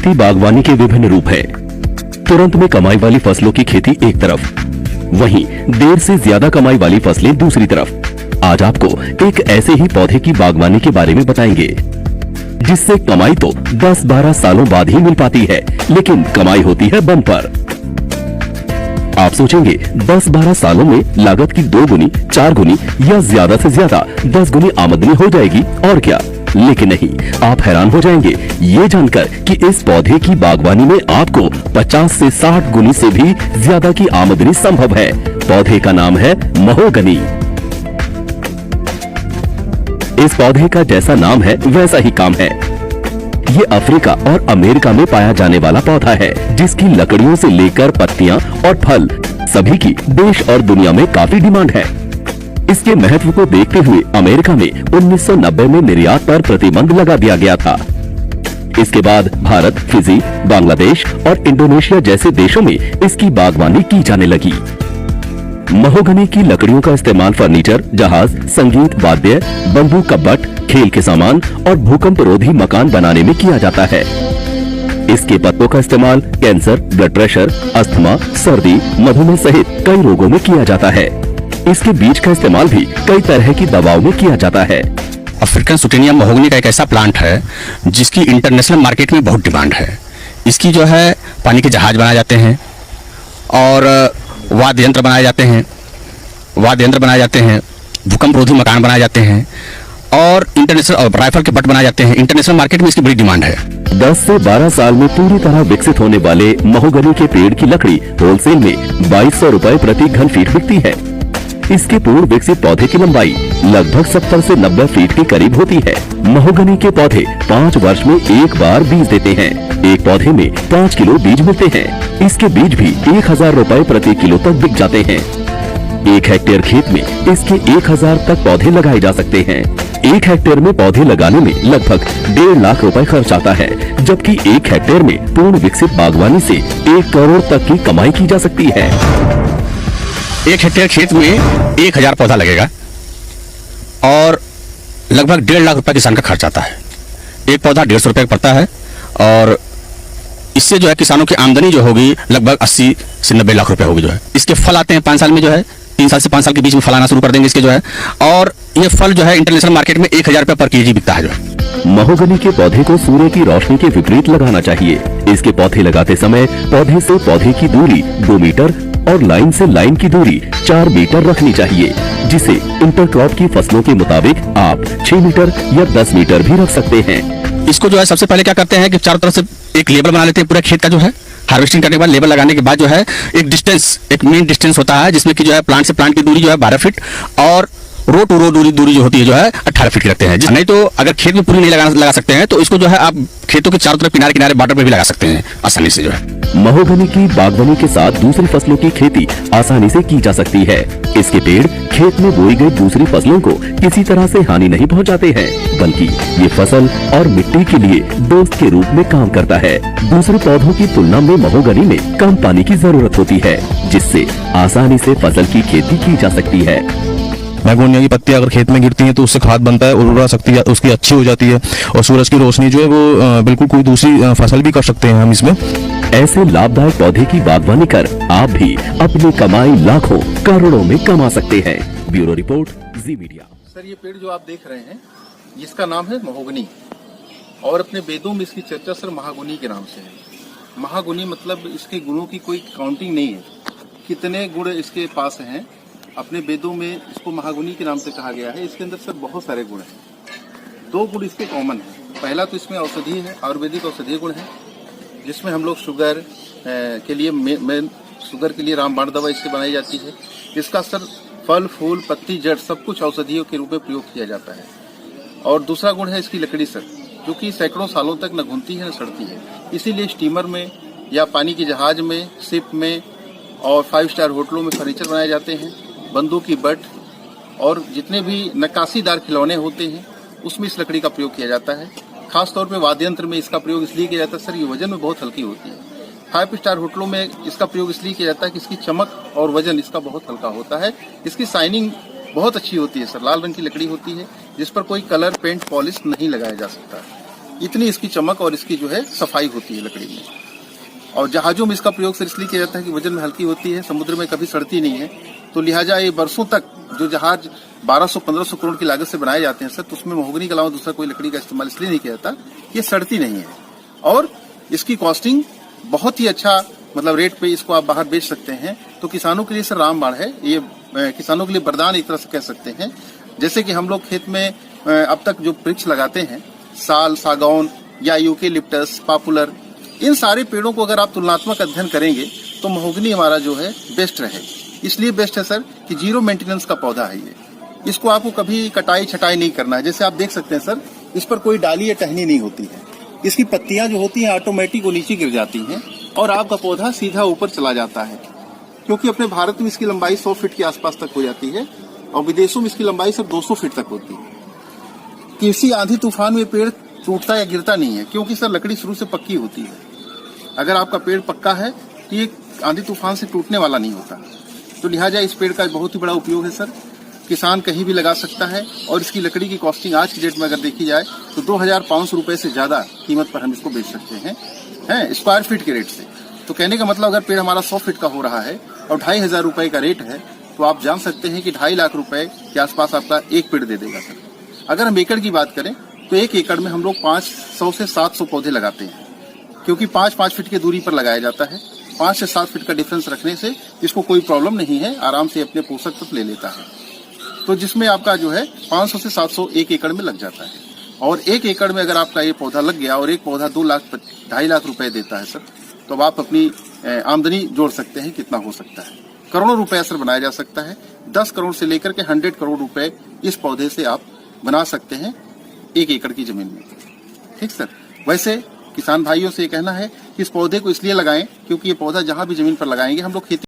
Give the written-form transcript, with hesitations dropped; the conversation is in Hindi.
खेती बागवानी के विभिन्न रूप हैं। तुरंत में कमाई वाली फसलों की खेती एक तरफ, वहीं देर से ज्यादा कमाई वाली फसलें दूसरी तरफ। आज आपको एक ऐसे ही पौधे की बागवानी के बारे में बताएंगे जिससे कमाई तो 10-12 सालों बाद ही मिल पाती है, लेकिन कमाई होती है बम्पर। आप सोचेंगे 10-12 सालों में लागत की 2 गुनी, 4 गुनी या ज्यादा से ज्यादा 10 गुनी आमदनी हो जाएगी और क्या, लेकिन नहीं, आप हैरान हो जाएंगे ये जानकर कि इस पौधे की बागवानी में आपको 50 से 60 गुनी से भी ज्यादा की आमदनी संभव है। पौधे का नाम है महोगनी। इस पौधे का जैसा नाम है वैसा ही काम है। ये अफ्रीका और अमेरिका में पाया जाने वाला पौधा है, जिसकी लकड़ियों से लेकर पत्तियां और फल सभी की देश और दुनिया में काफी डिमांड है। इसके महत्व को देखते हुए अमेरिका में 1990 में निर्यात पर प्रतिबंध लगा दिया गया था। इसके बाद भारत, फिजी, बांग्लादेश और इंडोनेशिया जैसे देशों में इसकी बागवानी की जाने लगी। महोगनी की लकड़ियों का इस्तेमाल फर्नीचर, जहाज, संगीत वाद्य, बंबू का बट, खेल के सामान और भूकंप रोधी मकान बनाने में किया जाता है। इसके पत्तों का इस्तेमाल कैंसर, ब्लड प्रेशर, अस्थमा, सर्दी, मधुमेह सहित कई रोगों में किया जाता है। इसके बीज का इस्तेमाल भी कई तरह की दवाओं में किया जाता है। अफ्रीकन सुटेनियम महोगनी का एक ऐसा प्लांट है जिसकी इंटरनेशनल मार्केट में बहुत डिमांड है। इसकी जो है पानी के जहाज बनाए जाते हैं और वाद्य यंत्र बनाए जाते हैं, भूकंप रोधी मकान बनाए जाते हैं और इंटरनेशनल राइफल के बट बनाए जाते हैं। इंटरनेशनल मार्केट में इसकी बड़ी डिमांड है। 10 से 12 साल में पूरी तरह विकसित होने वाले महोगनी के पेड़ की लकड़ी होलसेल में 2200 रुपए प्रति घन फीट बिकती है। इसके पूर्ण विकसित पौधे की लंबाई लगभग 70 से 90 फीट के करीब होती है। महोगनी के पौधे 5 वर्ष में एक बार बीज देते हैं। एक पौधे में 5 किलो बीज मिलते हैं। इसके बीज भी 1000 रुपए प्रति किलो तक बिक जाते हैं। 1 हेक्टेयर खेत में इसके 1000 तक पौधे लगाए जा सकते हैं। 1 हेक्टेयर में पौधे लगाने में लगभग 1.5 लाख रुपए खर्च आता है, जबकि 1 हेक्टेयर में पूर्ण विकसित बागवानी से 1 करोड़ तक की कमाई की जा सकती है। 1 हेक्टेयर खेत में 1000 पौधा लगेगा और लगभग 1.5 लाख रुपए किसान का खर्च आता है। एक पौधा 150 रुपए पड़ता है और इससे जो है किसानों की आमदनी जो होगी लगभग 80 से 90 लाख रुपए होगी। जो है इसके फल आते हैं 5 साल में, जो है 3 साल से 5 साल के बीच में फल आना शुरू कर देंगे इसके जो है, और ये फल जो है इंटरनेशनल मार्केट में 1000 रुपए पर केजी बिकता है। जो है महोगनी के पौधे को सूर्य की रोशनी के विपरीत लगाना चाहिए। इसके पौधे लगाते समय पौधे से पौधे की दूरी 2 मीटर और लाइन से लाइन की दूरी 4 मीटर रखनी चाहिए, जिसे इंटरक्रॉप की फसलों के मुताबिक आप 6 मीटर या 10 मीटर भी रख सकते हैं। इसको जो है सबसे पहले क्या करते हैं कि चारों तरफ से एक लेबल बना लेते हैं पूरे खेत का। जो है हार्वेस्टिंग करने के बाद लेबल लगाने के बाद जो है एक मेन डिस्टेंस होता है, जिसमें कि जो है प्लांट से प्लांट की दूरी जो है 12 फीट और रो टू रो दूरी जो होती है जो है 18 फीट की रखते हैं। नहीं तो अगर खेत में पूरी नहीं लगा सकते हैं तो इसको जो है आप खेतों के चारों तरफ किनारे बॉर्डर पे भी लगा सकते हैं आसानी से। जो है महोगनी की बागवानी के साथ दूसरी फसलों की खेती आसानी से की जा सकती है। इसके पेड़ खेत में बोई गई दूसरी फसलों को किसी तरह से हानि नहीं पहुंचाते हैं, बल्कि ये फसल और मिट्टी के लिए दोस्त के रूप में काम करता है। दूसरे पौधों की तुलना में महोगनी में कम पानी की जरूरत होती है, जिससे आसानी से फसल की खेती की जा सकती है। मैगोनिया की पत्तियां अगर खेत में गिरती हैं तो उससे खाद बनता है, उर्वरा शक्ति उसकी अच्छी हो जाती है और सूरज की रोशनी जो है वो बिल्कुल कोई दूसरी फसल भी कर सकते हैं हम इसमें। ऐसे लाभदायक पौधे की बागवानी कर आप भी अपनी कमाई लाखों करोड़ों में कमा सकते हैं। ब्यूरो रिपोर्ट, जी मीडिया। सर, ये पेड़ जो आप देख रहे हैं इसका नाम है महोगनी और अपने वेदों में इसकी चर्चा सर महागुनी के नाम से है। महागुनी मतलब इसके गुणों की कोई काउंटिंग नहीं है, कितने गुण इसके पास हैं। अपने वेदों में इसको महागुनी के नाम से कहा गया है। इसके अंदर सर बहुत सारे गुण हैं। 2 गुण इसके कॉमन है। पहला तो इसमें औषधीय है, आयुर्वेदिक औषधीय गुण है, जिसमें हम लोग शुगर के लिए मेन शुगर के लिए रामबाण दवा इससे बनाई जाती है। इसका सर फल, फूल, पत्ती, जड़ सब कुछ औषधियों के रूप में प्रयोग किया जाता है। और दूसरा गुण है इसकी लकड़ी सर, जो कि सैकड़ों सालों तक न घुलती है न सड़ती है। इसीलिए स्टीमर में या पानी के जहाज में, शिप में और 5 स्टार होटलों में फर्नीचर बनाए जाते हैं। बंदूक की बट और जितने भी नक्काशीदार खिलौने होते हैं उसमें इस लकड़ी का प्रयोग किया जाता है। खास तौर पे वाद्य यंत्र में इसका प्रयोग इसलिए किया जाता है सर, ये वजन में बहुत हल्की होती है। 5 स्टार होटलों में इसका प्रयोग इसलिए किया जाता है कि इसकी चमक और वजन इसका बहुत हल्का होता है। इसकी शाइनिंग बहुत अच्छी होती है सर, लाल रंग की लकड़ी होती है जिस पर कोई कलर, पेंट, पॉलिश नहीं लगाया जा सकता। इतनी इसकी चमक और इसकी जो है सफाई होती है लकड़ी में। और जहाजों में इसका प्रयोग सर इसलिए किया जाता है कि वजन में हल्की होती है, समुद्र में कभी सड़ती नहीं है। तो लिहाजा ये बरसों तक जो जहाज 1200-1500 करोड़ की लागत से बनाए जाते हैं सर, तो उसमें महोगनी के अलावा दूसरा कोई लकड़ी का इस्तेमाल इसलिए नहीं किया जाता, ये सड़ती नहीं है और इसकी कॉस्टिंग बहुत ही अच्छा मतलब रेट पे इसको आप बाहर बेच सकते हैं। तो किसानों के लिए सर रामबाण है ये, किसानों के लिए वरदान एक तरह से कह सकते हैं। जैसे कि हम लोग खेत में अब तक जो वृक्ष लगाते हैं, साल, सागौन या यूकेलिप्टस, पॉपुलर, इन सारे पेड़ों को अगर आप तुलनात्मक अध्ययन करेंगे तो महोगनी हमारा जो है बेस्ट रहे। इसलिए बेस्ट है सर कि जीरो मेंटेनेंस का पौधा है ये। इसको आपको कभी कटाई छटाई नहीं करना है। जैसे आप देख सकते हैं सर, इस पर कोई डाली या टहनी नहीं होती है। इसकी पत्तियां जो होती हैं ऑटोमेटिक वो नीचे गिर जाती हैं और आपका पौधा सीधा ऊपर चला जाता है। क्योंकि अपने भारत में इसकी लंबाई 100 फीट के आसपास तक हो जाती है और विदेशों में इसकी लंबाई सिर्फ 200 फीट तक होती है। किसी आंधी तूफान में पेड़ टूटता या गिरता नहीं है, क्योंकि सर लकड़ी शुरू से पक्की होती है। अगर आपका पेड़ पक्का है तो ये आंधी तूफान से टूटने वाला नहीं होता। तो लिहाजा इस पेड़ का बहुत ही बड़ा उपयोग है सर। किसान कहीं भी लगा सकता है और इसकी लकड़ी की कॉस्टिंग आज की डेट में अगर देखी जाए तो 2500 रुपए से ज्यादा कीमत पर हम इसको बेच सकते हैं स्क्वायर फीट के रेट से। तो कहने का मतलब अगर पेड़ हमारा 100 फीट का हो रहा है और 2500 रुपए का रेट है, तो आप जान सकते हैं कि 2.5 लाख रुपए के आसपास आपका एक पेड़ दे देगा सर। अगर हम एकड़ की बात करें तो 1 एकड़ में हम लोग 500 से 700 पौधे लगाते हैं, क्योंकि 5-5 फीट की दूरी पर लगाया जाता है। 5 से 7 फीट का डिफरेंस रखने से इसको कोई प्रॉब्लम नहीं है, आराम से अपने पोषक तत्व ले लेता है। तो जिसमें आपका जो है 500 से 700 1 एकड़ में लग जाता है। और 1 एकड़ में अगर आपका ये पौधा लग गया और एक पौधा 2.5 लाख रुपए देता है सर, तो अब आप अपनी आमदनी जोड़ सकते हैं कितना हो सकता है। करोड़ों रुपए सर बनाया जा सकता है। 10 करोड़ से लेकर के 100 करोड़ रुपए इस पौधे से आप बना सकते हैं 1 एकड़ की जमीन में। ठीक सर। वैसे किसान भाइयों से ये कहना है कि इस पौधे को इसलिए लगाएं क्योंकि ये पौधा जहां भी जमीन पर लगाएंगे हम लोग खेती